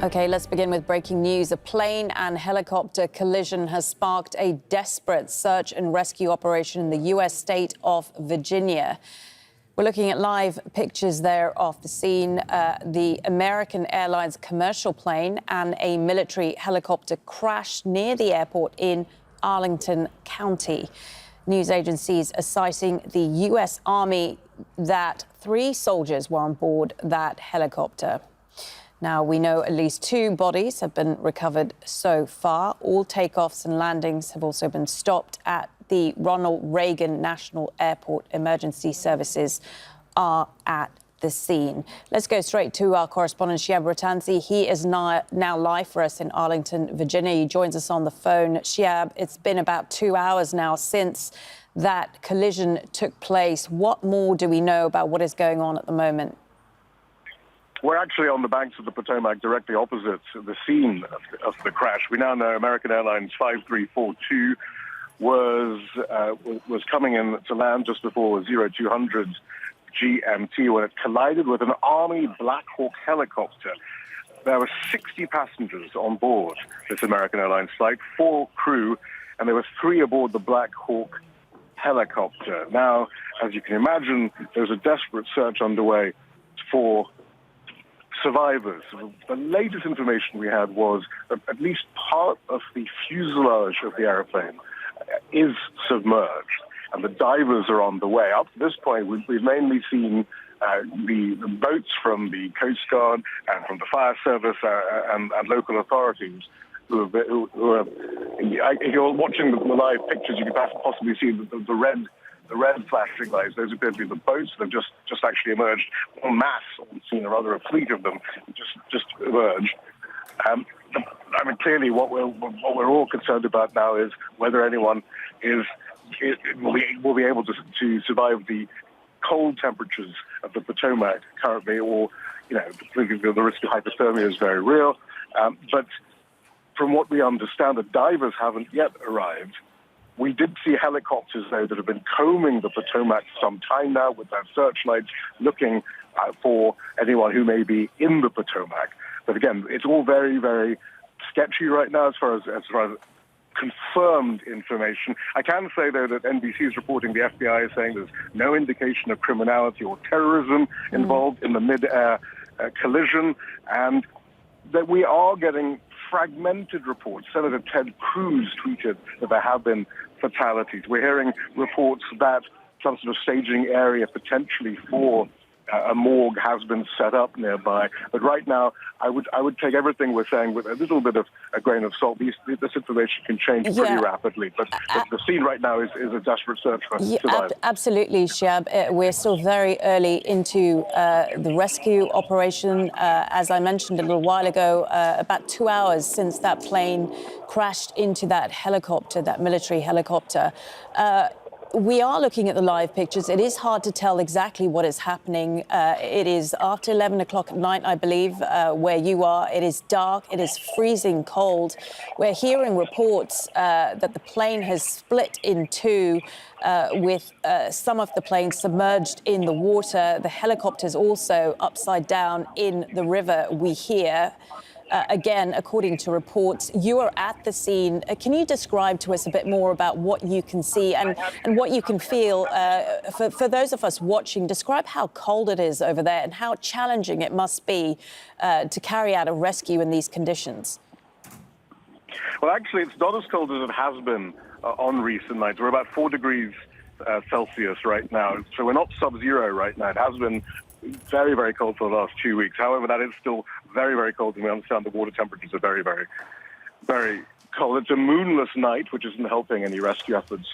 Okay, let's begin with breaking news. A plane and helicopter collision has sparked a desperate search and rescue operation in the U.S. state of Virginia. We're looking at live pictures there of the scene. The American Airlines commercial plane and a military helicopter crashed near the airport in Arlington County. News agencies are citing the U.S. Army that 3 soldiers were on board that helicopter. Now, we know at least 2 bodies have been recovered so far. All takeoffs and landings have also been stopped at the Ronald Reagan National Airport. Emergency services are at the scene. Let's go straight to our correspondent, Shihab Rattansi. He is now live for us in Arlington, Virginia. He joins us on the phone. Shihab, it's been about 2 hours now since that collision took place. What more do we know about what is going on at the moment? We're actually on the banks of the Potomac, directly opposite the scene of the crash. We now know American Airlines 5342 was coming in to land just before 0200 GMT when it collided with an Army Black Hawk helicopter. There were 60 passengers on board this American Airlines flight, 4 crew, and there were 3 aboard the Black Hawk helicopter. Now, as you can imagine, there's a desperate search underway for survivors. The latest information we had was that at least part of the fuselage of the airplane is submerged, and the divers are on the way. Up to this point, we've mainly seen the boats from the Coast Guard and from the fire service and local authorities who are if you're watching the live pictures, you can possibly see the red flashing lights. Those appear to be the boats that have just actually emerged en masse on the scene, or rather a fleet of them just emerged. I mean, clearly what we're all concerned about now is whether anyone will be able to survive the cold temperatures of the Potomac currently, or the risk of hypothermia is very real. But from what we understand, the divers haven't yet arrived. We did see helicopters, though, that have been combing the Potomac for some time now with their searchlights, looking for anyone who may be in the Potomac. But again, it's all very, very sketchy right now as far as confirmed information. I can say, though, that NBC is reporting the FBI is saying there's no indication of criminality or terrorism involved in the Midair collision, and that we are getting fragmented reports. Senator Ted Cruz tweeted that there have been fatalities. We're hearing reports that some sort of staging area potentially for a morgue has been set up nearby. But right now, I would take everything we're saying with a little bit of a grain of salt. This information can change pretty rapidly. But the scene right now is a desperate search for survivors. Absolutely, Shihab. We're still very early into the rescue operation. As I mentioned a little while ago, about 2 hours since that plane crashed into that helicopter, that military helicopter. We are looking at the live pictures. It is hard to tell exactly what is happening. It is after 11 o'clock at night, I believe, where you are. It is dark. It is freezing cold. We're hearing reports that the plane has split in 2 with some of the planes submerged in the water. The helicopter's also upside down in the river, we hear. Again, according to reports, you are at the scene. Can you describe to us a bit more about what you can see and what you can feel? For those of us watching, describe how cold it is over there and how challenging it must be to carry out a rescue in these conditions. Well, actually, it's not as cold as it has been on recent nights. We're about 4 degrees Celsius right now, so we're not sub-zero right now. It has been very, very cold for the last 2 weeks. However, that is still very, very cold, and we understand the water temperatures are very, very, very cold. It's a moonless night, which isn't helping any rescue efforts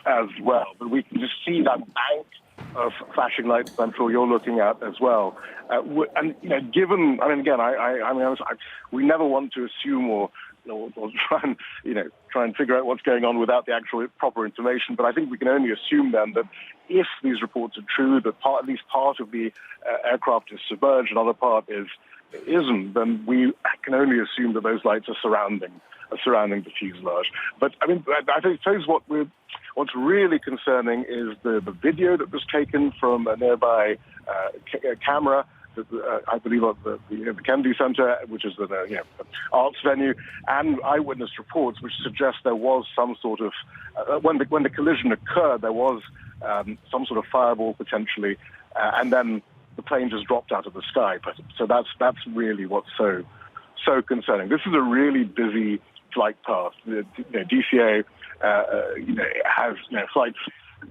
as well. But we can just see that bank of flashing lights I'm sure you're looking at as well. And given, I mean, again, we never want to assume or try and figure out what's going on without the actual proper information. But I think we can only assume then that if these reports are true, that at least part of the aircraft is submerged, another part isn't, then we can only assume that those lights are surrounding the fuselage. But I mean, I suppose what's really concerning is the video that was taken from a nearby camera I believe, at the Kennedy Center, which is the arts venue, and eyewitness reports which suggest there was some sort of when the collision occurred, there was some sort of fireball potentially, and then the plane just dropped out of the sky. So that's really what's so concerning. This is a really busy flight path. The DCA has flights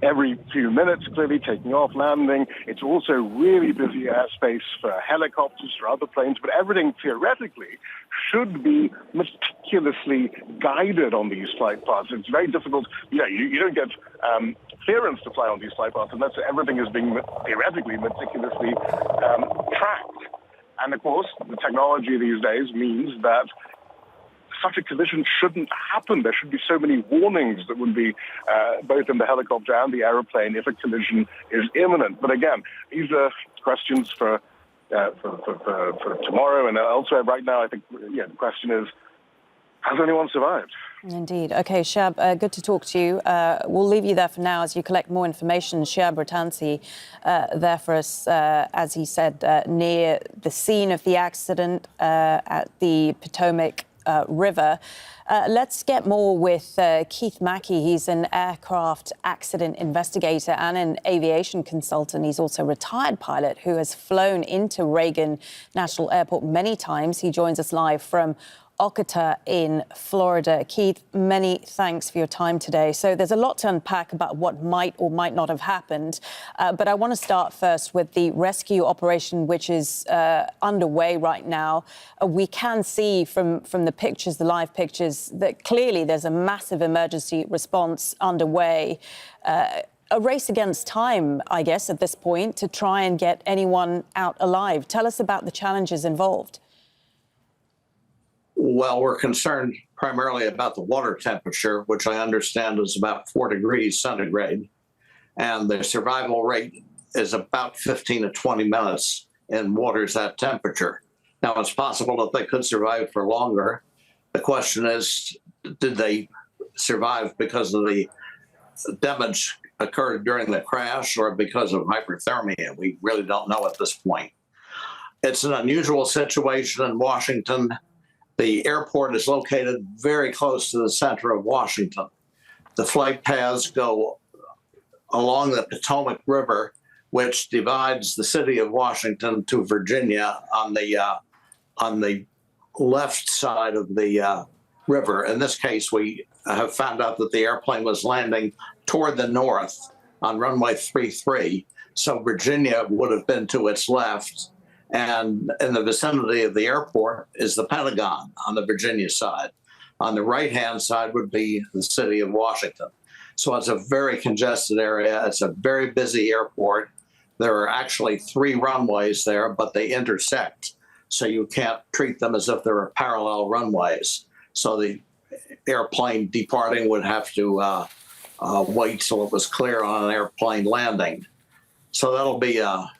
every few minutes, clearly taking off, landing. It's also really busy airspace for helicopters, for other planes, but everything theoretically should be meticulously guided on these flight paths. It's very difficult. You don't get clearance to fly on these flight paths unless everything is being theoretically meticulously tracked. And of course, the technology these days means that such a collision shouldn't happen. There should be so many warnings that would be both in the helicopter and the aeroplane if a collision is imminent. But again, these are questions for tomorrow and elsewhere. Right now, I think the question is, has anyone survived? Indeed. Okay, Shihab, good to talk to you. We'll leave you there for now as you collect more information. Shihab Rattansi there for us, as he said, near the scene of the accident at the Potomac River. Let's get more with Keith Mackey. He's an aircraft accident investigator and an aviation consultant. He's also a retired pilot who has flown into Reagan National Airport many times. He joins us live from Ocala in Florida. Keith, many thanks for your time today. So there's a lot to unpack about what might or might not have happened. But I want to start first with the rescue operation, which is underway right now. We can see from the pictures, the live pictures, that clearly there's a massive emergency response underway. A race against time, I guess, at this point, to try and get anyone out alive. Tell us about the challenges involved. Well, we're concerned primarily about the water temperature, which I understand is about 4 degrees centigrade. And the survival rate is about 15 to 20 minutes in waters that temperature. Now, it's possible that they could survive for longer. The question is, did they survive because of the damage occurred during the crash or because of hyperthermia? We really don't know at this point. It's an unusual situation in Washington. The airport is located very close to the center of Washington. The flight paths go along the Potomac River, which divides the city of Washington to Virginia on the left side of the river. In this case, we have found out that the airplane was landing toward the north on runway 33. So Virginia would have been to its left. And in the vicinity of the airport is the Pentagon on the Virginia side. On the right-hand side would be the city of Washington. So it's a very congested area. It's a very busy airport. There are actually 3 runways there, but they intersect. So you can't treat them as if they were parallel runways. So the airplane departing would have to wait till it was clear on an airplane landing. So that'll be a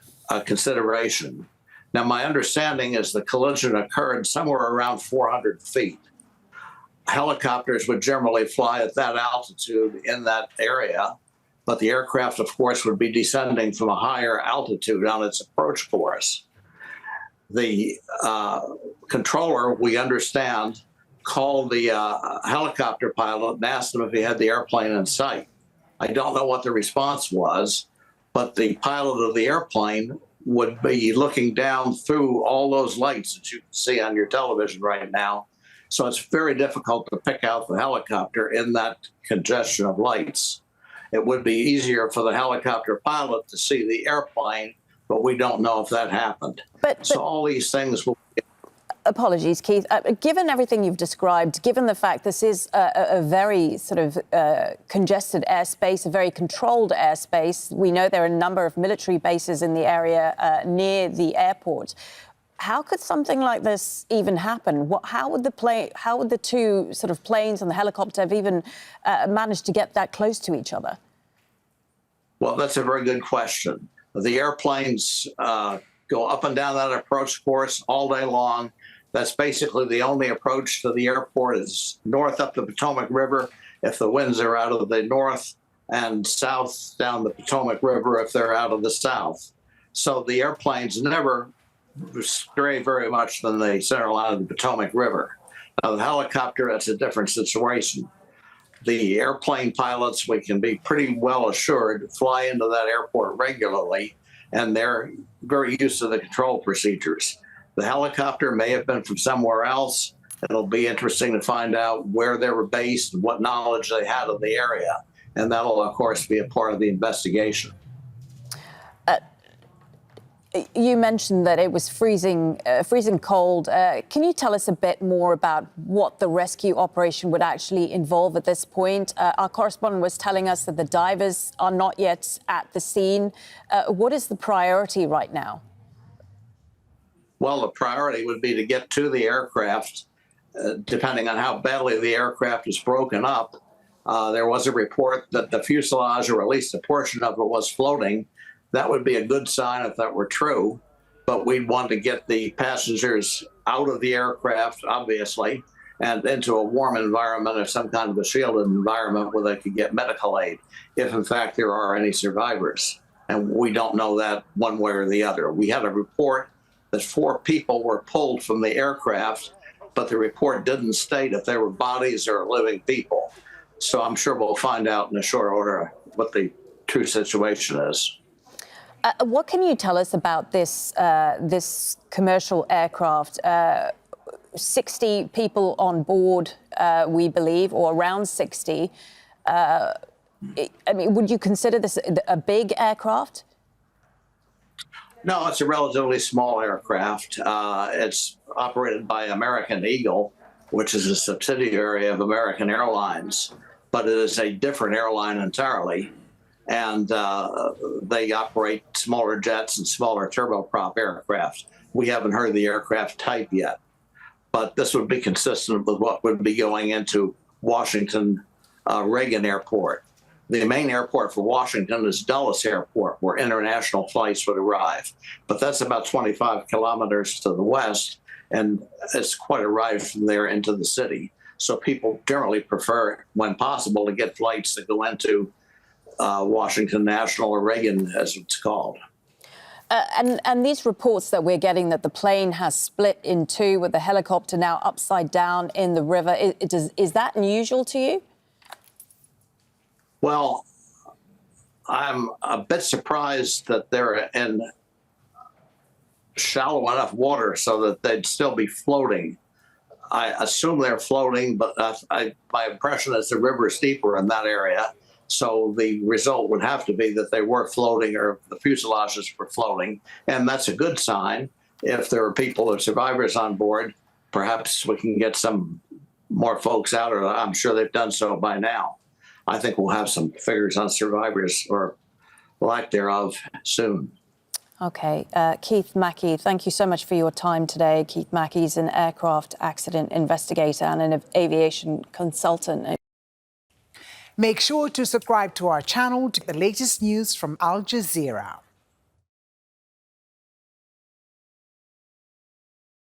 consideration. Now, my understanding is the collision occurred somewhere around 400 feet. Helicopters would generally fly at that altitude in that area, but the aircraft, of course, would be descending from a higher altitude on its approach course. The controller, we understand, called the helicopter pilot and asked him if he had the airplane in sight. I don't know what the response was, but the pilot of the airplane would be looking down through all those lights that you can see on your television right now. So it's very difficult to pick out the helicopter in that congestion of lights. It would be easier for the helicopter pilot to see the airplane, but we don't know if that happened. So all these things will be... Apologies, Keith. Given everything you've described, given the fact this is a very sort of congested airspace, a very controlled airspace, we know there are a number of military bases in the area near the airport. How could something like this even happen? How would the 2 sort of planes and the helicopter have even managed to get that close to each other? Well, that's a very good question. The airplanes go up and down that approach course all day long. That's basically the only approach to the airport is north up the Potomac River if the winds are out of the north, and south down the Potomac River if they're out of the south. So the airplanes never stray very much than the center line of the Potomac River. Now, the helicopter, that's a different situation. The airplane pilots, we can be pretty well assured, fly into that airport regularly, and they're very used to the control procedures. The helicopter may have been from somewhere else. It'll be interesting to find out where they were based and what knowledge they had of the area. And that'll, of course, be a part of the investigation. You mentioned that it was freezing cold. Can you tell us a bit more about what the rescue operation would actually involve at this point? Our correspondent was telling us that the divers are not yet at the scene. What is the priority right now? Well, the priority would be to get to the aircraft, depending on how badly the aircraft is broken up. There was a report that the fuselage, or at least a portion of it, was floating. That would be a good sign if that were true, but we'd want to get the passengers out of the aircraft, obviously, and into a warm environment or some kind of a shielded environment where they could get medical aid, if in fact there are any survivors. And we don't know that one way or the other. We had a report that 4 people were pulled from the aircraft, but the report didn't state if they were bodies or living people. So I'm sure we'll find out in a short order what the true situation is. What can you tell us about this commercial aircraft? 60 people on board, we believe, or around 60. I mean, would you consider this a big aircraft? No, it's a relatively small aircraft. It's operated by American Eagle, which is a subsidiary of American Airlines, but it is a different airline entirely. And they operate smaller jets and smaller turboprop aircraft. We haven't heard the aircraft type yet, but this would be consistent with what would be going into Washington Reagan Airport. The main airport for Washington is Dulles Airport, where international flights would arrive. But that's about 25 kilometers to the west, and it's quite a ride from there into the city. So people generally prefer, when possible, to get flights that go into Washington National, or Reagan, as it's called. And these reports that we're getting that the plane has split in two with the helicopter now upside down in the river, is that unusual to you? Well, I'm a bit surprised that they're in shallow enough water so that they'd still be floating. I assume they're floating, but my impression is the river is deeper in that area. So the result would have to be that they were floating, or the fuselages were floating. And that's a good sign. If there are people or survivors on board, perhaps we can get some more folks out, or I'm sure they've done so by now. I think we'll have some figures on survivors, or lack thereof, soon. Okay. Keith Mackey, thank you so much for your time today. Keith Mackey is an aircraft accident investigator and an aviation consultant. Make sure to subscribe to our channel to get the latest news from Al Jazeera.